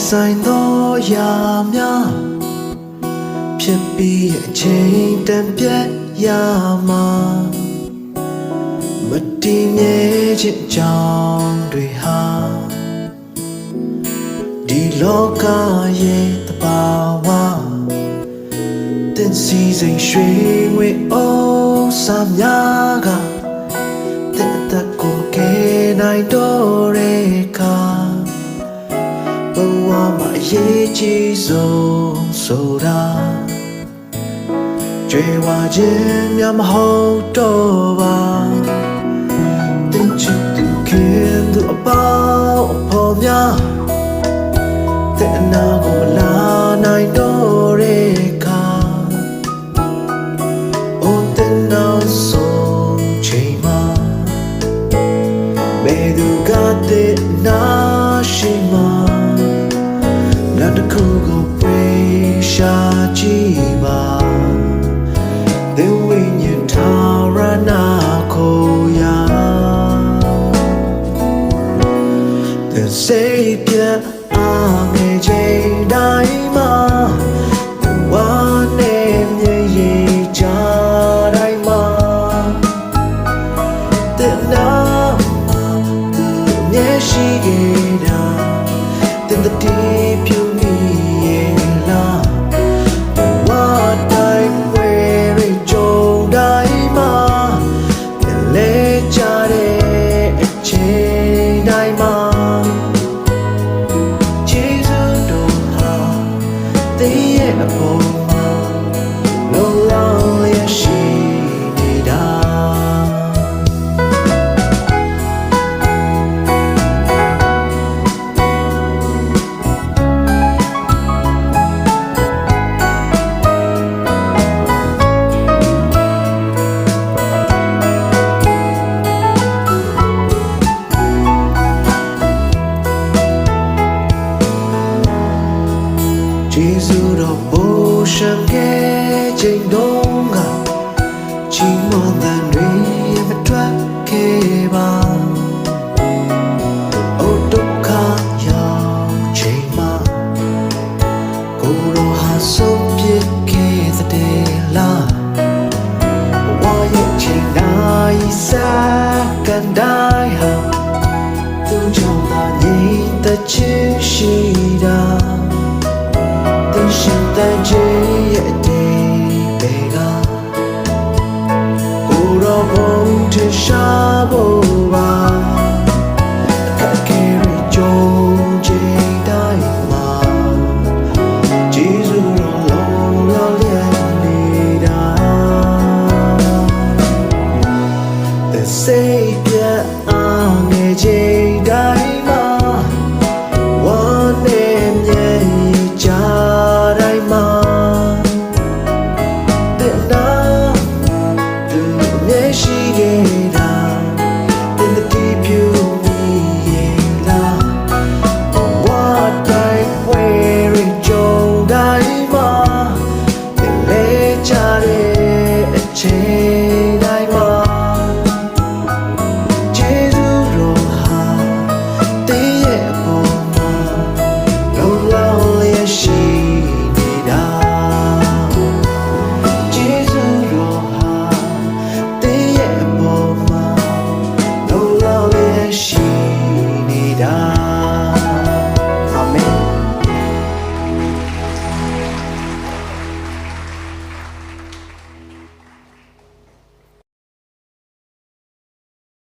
ဆိုင်သောရာများဖြစ်ပြီးအချိန်တန်ပြတ်ရမှာမတည်မြဲခြင်းကြောင့်တွေဟာဒီလောကရဲ့တဘာဝတင်စီစိမ်ရွှေငွေအိုးစာများကတဲ့တကိုကဲနိုင်တော့တဲ့ခါဘဝမှာအရေးကြီးဆုံးဆိုတာကြွယ်ဝခြင်းများမဟုတ်တော့ပါတင်ချစ်သူခင်သူအပေါင်းအဖော်များတဲ့အနာကိုလာနိုင်တော့တဲ့ခါအိုတဲ့နောက်ဆုံးချိန်မှာဘယ်သူကတဲ့နာရှိမှာနောက်တစ်ခုကိုပြေးရှာကြည့်ပါThe wind you tarana koya The savior age daima The one name ye daima The nama the she geda Then the deep you need la What time Jesus of ocean getting longer Chi more than we ever tried keba Oh dukkha ya chema Guru ha so piet ke the day la Why you ching dai sa can die ha Tu chong da ni ta chi